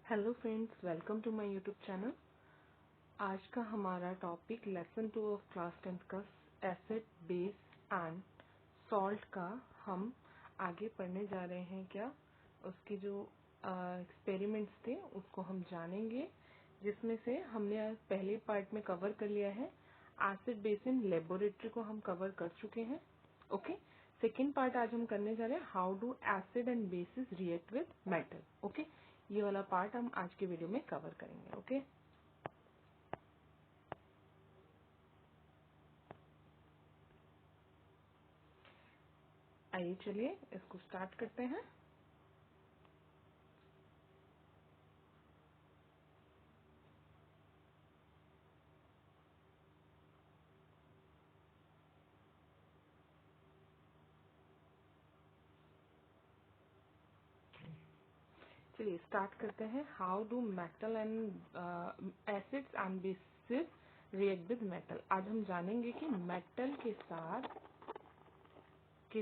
Hello friends, welcome to my YouTube channel. आज का हमारा टॉपिक लेसन 2 ऑफ क्लास 10 का एसिड बेस एंड सॉल्ट का हम आगे पढ़ने जा रहे हैं। क्या उसके जो एक्सपेरिमेंट्स थे उसको हम जानेंगे, जिसमें से हमने आज पहले पार्ट में कवर कर लिया है। एसिड बेस इन लेबोरेटरी को हम कवर कर चुके हैं। ओके, सेकेंड पार्ट आज हम करने जा रहे हैं, how do acid and bases react with metal. Okay, ये वाला पार्ट हम आज के वीडियो में कवर करेंगे। ओके, आइए चलिए इसको स्टार्ट करते हैं। चलिए स्टार्ट करते हैं। How do metal and acids and bases react with metal. आज हम जानेंगे कि मेटल के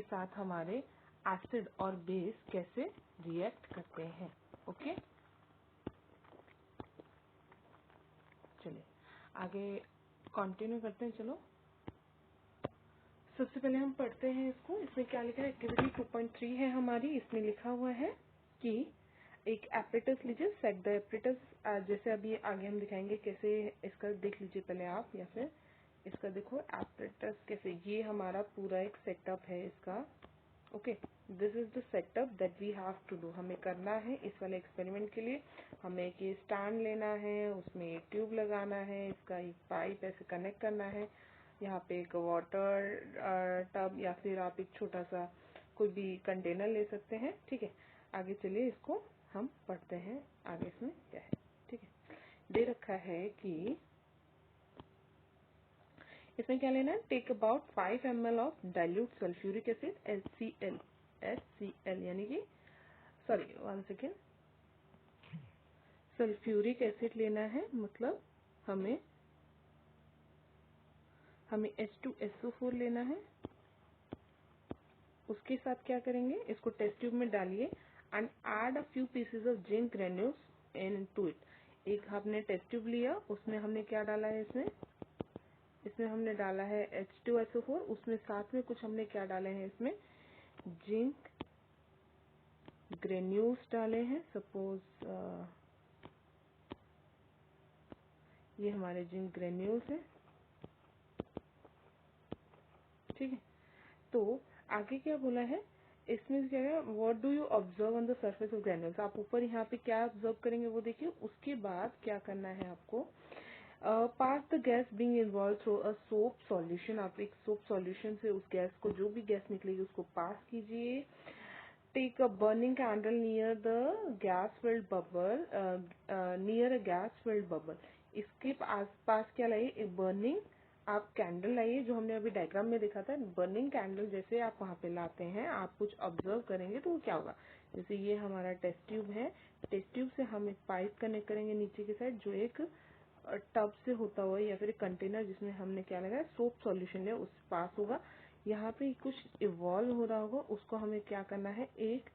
साथ हमारे एसिड और बेस कैसे रिएक्ट करते हैं। ओके, चलिए आगे कंटिन्यू करते हैं। चलो सबसे पहले हम पढ़ते हैं इसको। इसमें क्या लिखा है, एक्टिविटी 2.3 है हमारी। इसमें लिखा हुआ है कि एक एपरेटस लीजिए, सेट द एपरेटस। जैसे अभी आगे हम दिखाएंगे कैसे। इसका देख लीजिए पहले आप, या फिर इसका देखो एपरेटस कैसे। ये हमारा पूरा एक सेटअप है इसका। Okay, this is the setup that we have to do. हमें करना है इस वाले एक्सपेरिमेंट के लिए। हमें एक ये स्टैंड लेना है, उसमें एक ट्यूब लगाना है, इसका एक पाइप ऐसे कनेक्ट करना है। यहाँ पे एक वाटर टब या फिर आप एक छोटा सा कोई भी कंटेनर ले सकते हैं। ठीक है, आगे चलिए इसको हम पढ़ते हैं। आगे इसमें क्या है, ठीक है। दे रखा है कि इसमें क्या लेना है, take about 5 ml of dilute sulphuric acid HCl यानी कि सॉरी 1 सेकेंड, सल्फ्यूरिक एसिड लेना है। मतलब हमें H2SO4 लेना है। उसके साथ क्या करेंगे, इसको टेस्ट ट्यूब में डालिए and add a few pieces of zinc granules into it. एक हमने टेस्ट ट्यूब लिया, उसमें हमने क्या डाला है, इसमें हमने डाला है H2SO4। उसमें साथ में कुछ हमने क्या डाले हैं, इसमें जिंक ग्रेन्यूल्स डाले हैं। सपोज ये हमारे जिंक ग्रेन्यूल्स हैं। ठीक है, तो आगे क्या बोला है, इसमें क्या है, what do you observe on the surface of granules. आप ऊपर यहाँ पे क्या ऑब्जर्व करेंगे वो देखिए। उसके बाद क्या करना है आपको, pass the gas being involve through a soap solution. आप एक सोप सॉल्यूशन से उस गैस को, जो भी गैस निकलेगी उसको पास कीजिए। Take a burning candle near the gas filled bubble, near a gas filled bubble. इसके आस पास क्या लाइए, एक बर्निंग आप कैंडल लाइए, जो हमने अभी डायग्राम में देखा था। बर्निंग कैंडल जैसे आप वहाँ पे लाते हैं, आप कुछ ऑब्जर्व करेंगे तो वो क्या होगा। जैसे ये हमारा टेस्ट ट्यूब है, टेस्ट ट्यूब से हम एक पाइप कनेक्ट करेंगे नीचे की साइड, जो एक टब से होता हुआ या फिर एक कंटेनर जिसमें हमने क्या लगाया, सोप सॉल्यूशन है, उस पास होगा। यहाँ पे कुछ इवॉल्व हो रहा होगा, उसको हमें क्या करना है, एक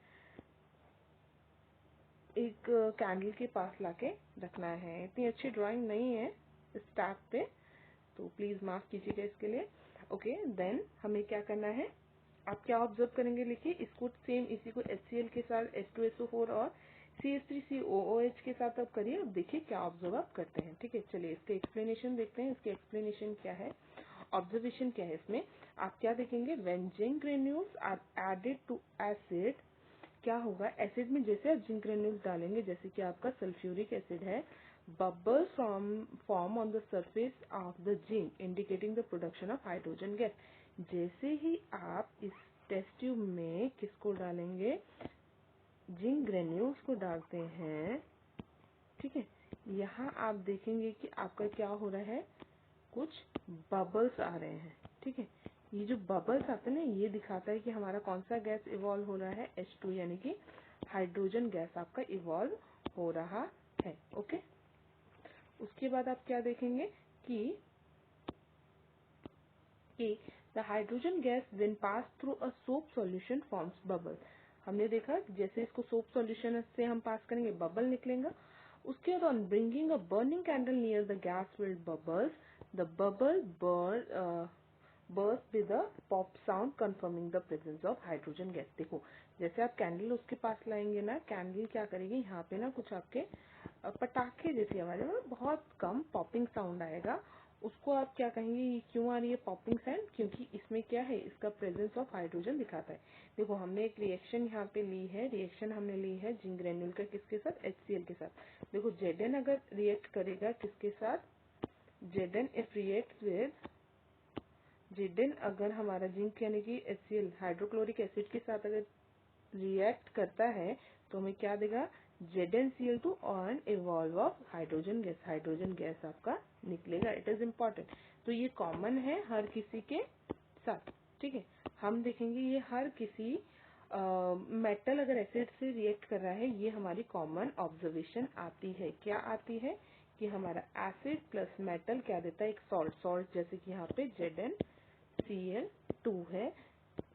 कैंडल के पास लाके रखना है। इतनी अच्छी ड्राइंग नहीं है इस टैब पे, तो प्लीज माफ कीजिएगा इसके लिए। ओके, देन हमें क्या करना है, आप क्या ऑब्जर्व करेंगे, लिखिए इसको सेम, इसी को HCl के साथ H2SO4 और CH3COOH के साथ आप करिए। अब देखिए क्या ऑब्जर्व आप करते हैं। ठीक है, चलिए इसके एक्सप्लेनेशन देखते हैं। इसके एक्सप्लेनेशन क्या है, ऑब्जर्वेशन क्या है इसमें। आप क्या देखेंगे, when zinc granules are added to acid, क्या होगा, एसिड में जैसे आप जिंक ग्रेन्यूल्स डालेंगे, जैसे कि आपका सल्फ्यूरिक एसिड है, bubble form on the surface of the zinc indicating the production of hydrogen gas. जैसे ही आप इस टेस्ट ट्यूब में किसको डालेंगे, जिंक ग्रेन्यूल्स को डालते हैं, ठीक है, यहाँ आप देखेंगे कि आपका क्या हो रहा है, कुछ बबल्स आ रहे हैं। ठीक है, ये जो बबल्स आते हैं ना, ये दिखाता है कि हमारा कौन सा गैस इवॉल्व हो रहा है, H2 यानी कि हाइड्रोजन गैस आपका इवॉल्व हो रहा है। ओके, उसके बाद आप क्या देखेंगे कि the hydrogen gas when pass through a soap solution forms bubble. हमने देखा जैसे इसको सोप सॉल्यूशन से हम पास करेंगे, बबल निकलेगा। उसके बाद on bringing a burning candle near the gas field bubbles, the bubble burst with a pop sound confirming the presence of hydrogen gas। देखो जैसे आप कैंडल उसके पास लाएंगे ना, कैंडल क्या करेगी, यहाँ पे ना कुछ आपके पटाखे जैसी आवाज है, बहुत कम पॉपिंग साउंड आएगा। उसको आप क्या कहेंगे, ये क्यों आ रही है पॉपिंग साउंड, क्योंकि इसमें क्या है, इसका प्रेजेंस ऑफ हाइड्रोजन दिखाता है। देखो हमने एक रिएक्शन यहाँ पे ली है, रिएक्शन हमने ली है जिंक ग्रेन्यूल का किसके साथ, HCl के साथ। देखो Zn अगर रिएक्ट करेगा किसके साथ, Zn if react with Zn अगर हमारा जिंक यानी कि HCl हाइड्रोक्लोरिक एसिड के साथ अगर रिएक्ट करता है तो हमें क्या देगा, ZnCl2 और evolve of hydrogen gas, hydrogen gas आपका निकलेगा। It is important. तो ये कॉमन है हर किसी के साथ, ठीक है। हम देखेंगे ये हर किसी मेटल अगर एसिड से रिएक्ट कर रहा है, ये हमारी कॉमन ऑब्जर्वेशन आती है। क्या आती है कि हमारा एसिड प्लस मेटल क्या देता है, एक सॉल्ट, सॉल्ट जैसे कि यहाँ पे ZnCl2 है,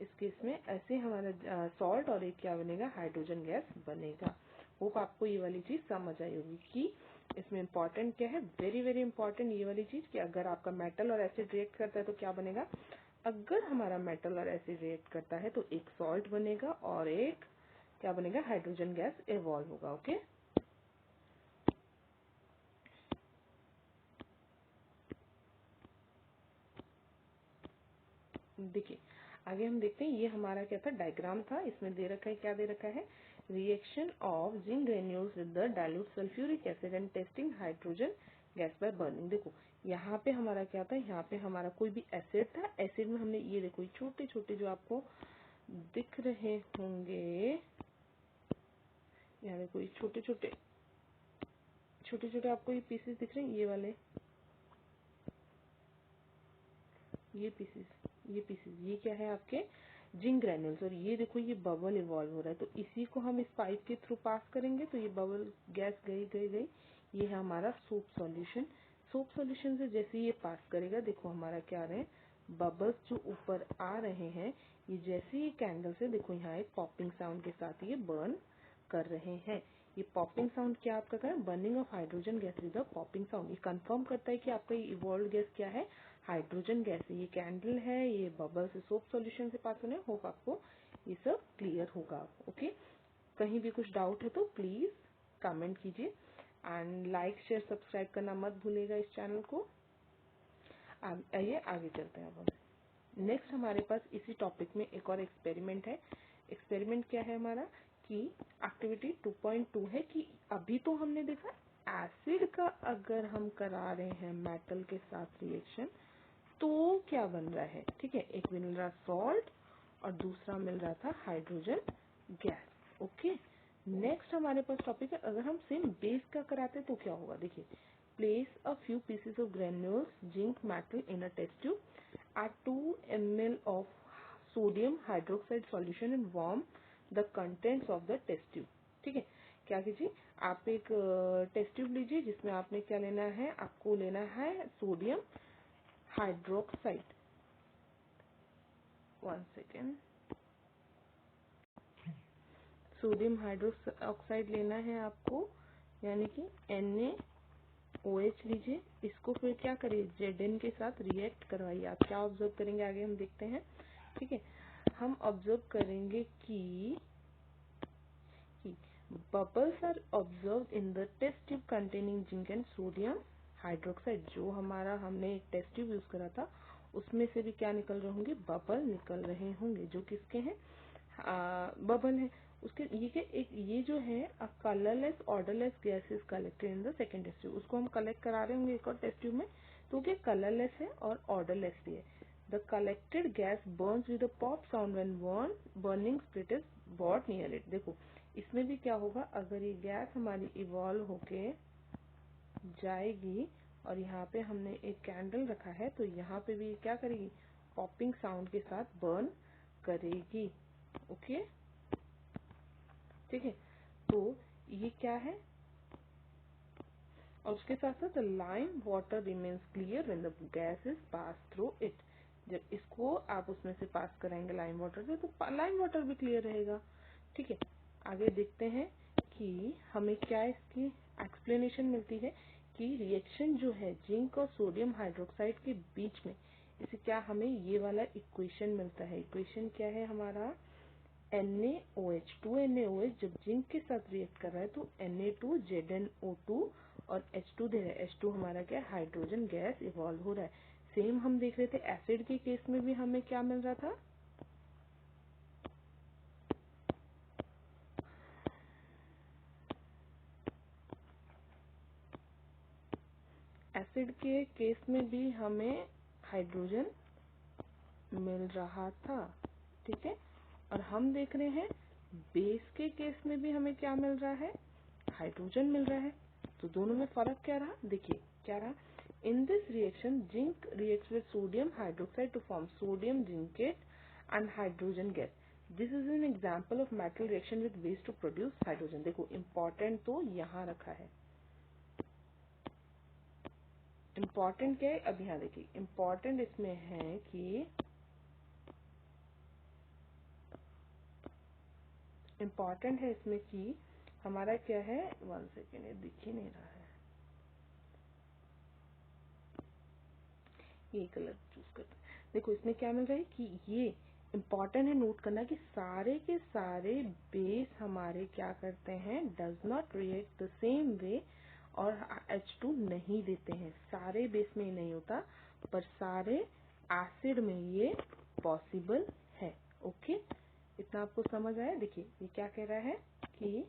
इस केस में ऐसे हमारा सॉल्ट और एक क्या बनेगा, हाइड्रोजन गैस बनेगा। होप आपको ये वाली चीज समझ आई होगी कि इसमें इम्पोर्टेंट क्या है, वेरी वेरी इंपॉर्टेंट ये वाली चीज कि अगर आपका मेटल और एसिड रिएक्ट करता है तो क्या बनेगा, अगर हमारा मेटल और एसिड रिएक्ट करता है तो एक सॉल्ट बनेगा और एक क्या बनेगा, हाइड्रोजन गैस इवॉल्व होगा। ओके, देखिए आगे हम देखते हैं, ये हमारा क्या था, डायग्राम था। इसमें दे रखा है, क्या दे रखा है, reaction of zinc granules with the dilute sulphuric acid and testing hydrogen gas by burning. देखो यहाँ पे हमारा क्या था, यहाँ पे हमारा कोई भी एसिड था, एसिड में हमने ये देखो छोटे छोटे जो आपको दिख रहे होंगे, यहाँ देखो छोटे छोटे छोटे छोटे आपको ये पीसेस दिख रहे हैं, ये वाले, ये पीसेस, ये पीसेस, ये क्या है आपके जिंक ग्रैन्यूल्स। और ये देखो ये बबल इवॉल्व हो रहा है, तो इसी को हम इस पाइप के थ्रू पास करेंगे तो ये बबल गैस गई गई गई, ये है हमारा सोप सॉल्यूशन। सोप सॉल्यूशन से जैसे ये पास करेगा, देखो हमारा क्या आ रहे हैं, बबल्स जो ऊपर आ रहे हैं, ये जैसे ये कैंडल से देखो यहाँ एक पॉपिंग साउंड के साथ ये बर्न कर रहे हैं। ये पॉपिंग साउंड क्या आपका कर, burning of hydrogen gas is a popping sound. ये कंफर्म करता है कि आपका ये इवॉल्व गैस क्या है, हाइड्रोजन गैस है। ये कैंडल है, ये बबल से सोप सॉल्यूशन से पास होने, होप आपको ये सब क्लियर होगा। ओके, कहीं भी कुछ डाउट है तो प्लीज कमेंट कीजिए एंड लाइक शेयर सब्सक्राइब करना मत भूलिएगा इस चैनल को। आइए आगे चलते हैं। अब हम नेक्स्ट हमारे पास इसी टॉपिक में एक और एक्सपेरिमेंट है। एक्सपेरिमेंट क्या है हमारा कि एक्टिविटी 2.2 है कि अभी तो हमने देखा एसिड का अगर हम करा रहे हैं मेटल के साथ रिएक्शन तो क्या बन रहा है, ठीक है, एक मिल रहा सॉल्ट और दूसरा मिल रहा था हाइड्रोजन गैस। ओके, नेक्स्ट हमारे पास टॉपिक है, अगर हम सेम बेस का कराते तो क्या होगा। देखिए, place a few pieces of granules zinc metal in a test tube, add 2 ml of sodium hydroxide solution and warm the contents of the test tube. ठीक है, क्या कीजिए, आप एक टेस्ट ट्यूब लीजिए जिसमें आपने क्या लेना है, आपको लेना है sodium hydroxide, 1 second, sodium hydroxide लेना है आपको, यानी कि NaOH लीजिए। इसको फिर क्या करिए, Zn के साथ रिएक्ट करवाइए। आप क्या ऑब्जर्व करेंगे, आगे हम देखते हैं। ठीक है, हम ऑब्जर्व करेंगे कि bubbles are observe in the test tube containing zinc and sodium hydroxide. जो हमारा हमने एक टेस्ट ट्यूब यूज करा था उसमें से भी क्या निकल रहे होंगे, बबल निकल रहे होंगे, जो किसके हैं, बबल है उसके। ये जो है colourless odourless gases collected in the second test tube, उसको हम कलेक्ट करा रहे होंगे एक और टेस्ट ट्यूब में, तो क्या कलरलेस है और ऑर्डरलेस भी है। The collected gas Burns with a pop sound when burning split is bought near it. देखो इसमें भी क्या होगा, अगर ये गैस हमारी इवॉल्व होके जाएगी और यहाँ पे हमने एक कैंडल रखा है तो यहाँ पे भी क्या करेगी, पॉपिंग साउंड के साथ बर्न करेगी। ओके, ठीक है, तो ये क्या है, और उसके साथ साथ lime water remains clear when the gas is pass through it. जब इसको आप उसमें से पास कराएंगे लाइम वाटर से तो लाइम वाटर भी क्लियर रहेगा। ठीक है, आगे देखते हैं कि हमें क्या इसकी एक्सप्लेनेशन इक्वेशन मिलती है कि रिएक्शन जो है जिंक और सोडियम हाइड्रोक्साइड के बीच में, इसे क्या हमें ये वाला इक्वेशन मिलता है। इक्वेशन क्या है हमारा, NaOH 2NaOH जब जिंक के साथ रिएक्ट कर रहा है तो Na2ZnO2 और H2 दे रहा है। H2 हमारा क्या है, हाइड्रोजन गैस इवॉल्व हो रहा है। सेम हम देख रहे थे एसिड के केस में भी हमें क्या मिल रहा था, एसिड के केस में भी हमें हाइड्रोजन मिल रहा था, ठीक है। और हम देख रहे हैं बेस के केस में भी हमें क्या मिल रहा है, हाइड्रोजन मिल रहा है। तो दोनों में फर्क क्या रहा, देखिए क्या रहा, in this reaction zinc reacts with sodium hydroxide to form sodium zincate and hydrogen gas. This is an example of metal reaction with base to produce hydrogen. देखो इम्पोर्टेंट तो यहाँ रखा है, इम्पोर्टेंट क्या है, अब यहाँ देखिए इम्पोर्टेंट इसमें है कि इम्पोर्टेंट है इसमें कि हमारा क्या है, 1 सेकेंड ये दिख ही नहीं रहा है, ये कलर चूज करते हैं। देखो इसमें क्या मिल रहा है कि ये इम्पोर्टेंट है नोट करना कि सारे के सारे बेस हमारे क्या करते हैं, does not react the same way और H2 नहीं देते हैं। सारे बेस में नहीं होता पर सारे एसिड में ये पॉसिबल है। ओके, इतना आपको समझ आया। देखिए ये क्या कह रहा है कि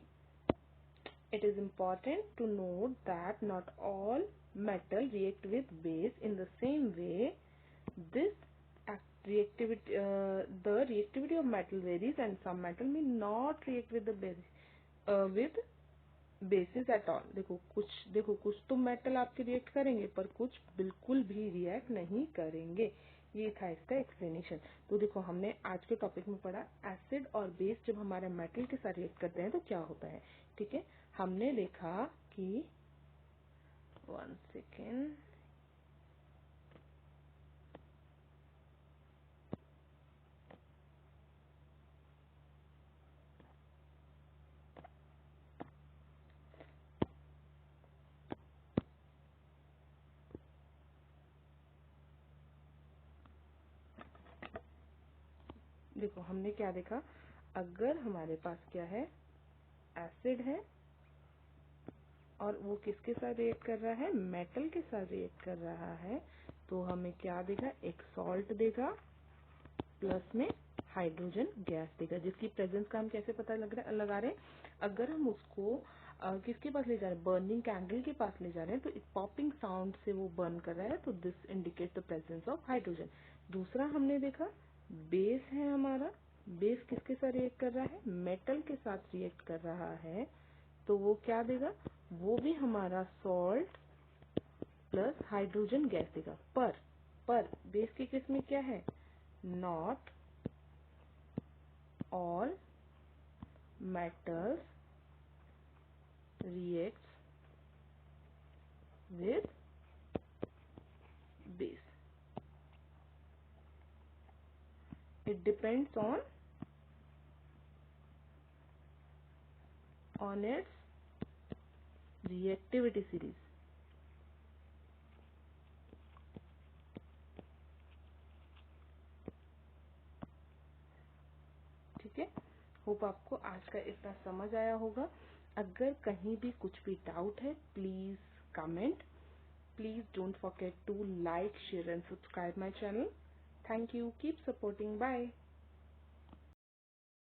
it is important to note that not all metal react with base in the same way. This the reactivity of metal varies, and some metal may not react with the base with bases at all. देखो कुछ तो metal आपके react करेंगे पर कुछ बिल्कुल भी react नहीं करेंगे। ये था इसका एक्सप्लेनेशन। तो देखो हमने आज के टॉपिक में पढ़ा एसिड और बेस जब हमारे मेटल के साथ रिएक्ट करते हैं तो क्या होता है, ठीक है। हमने देखा कि 1 सेकेंड, देखो हमने क्या देखा, अगर हमारे पास क्या है, एसिड है और वो किसके साथ रिएक्ट कर रहा है, मेटल के साथ रिएक्ट कर रहा है, तो हमें क्या देगा, एक सॉल्ट देगा प्लस में हाइड्रोजन गैस देगा, जिसकी प्रेजेंस का हम कैसे पता लगा रहे हैं, अगर हम उसको किसके पास ले जा रहे हैं, बर्निंग कैंडल के पास ले जा रहे हैं तो एक पॉपिंग साउंड से वो बर्न कर रहा है, तो this indicate the presence of hydrogen. दूसरा हमने देखा बेस है हमारा, बेस किसके साथ रिएक्ट कर रहा है, मेटल के साथ रिएक्ट कर रहा है, तो वो क्या देगा, वो भी हमारा सॉल्ट प्लस हाइड्रोजन गैस देगा। पर बेस के केस में क्या है, not all metals reacts with base. It depends on its reactivity series. ठीक है, होप आपको आज का इतना समझ आया होगा। अगर कहीं भी कुछ भी डाउट है please comment. Please don't forget to like, share and subscribe my channel. Thank you. Keep supporting. Bye.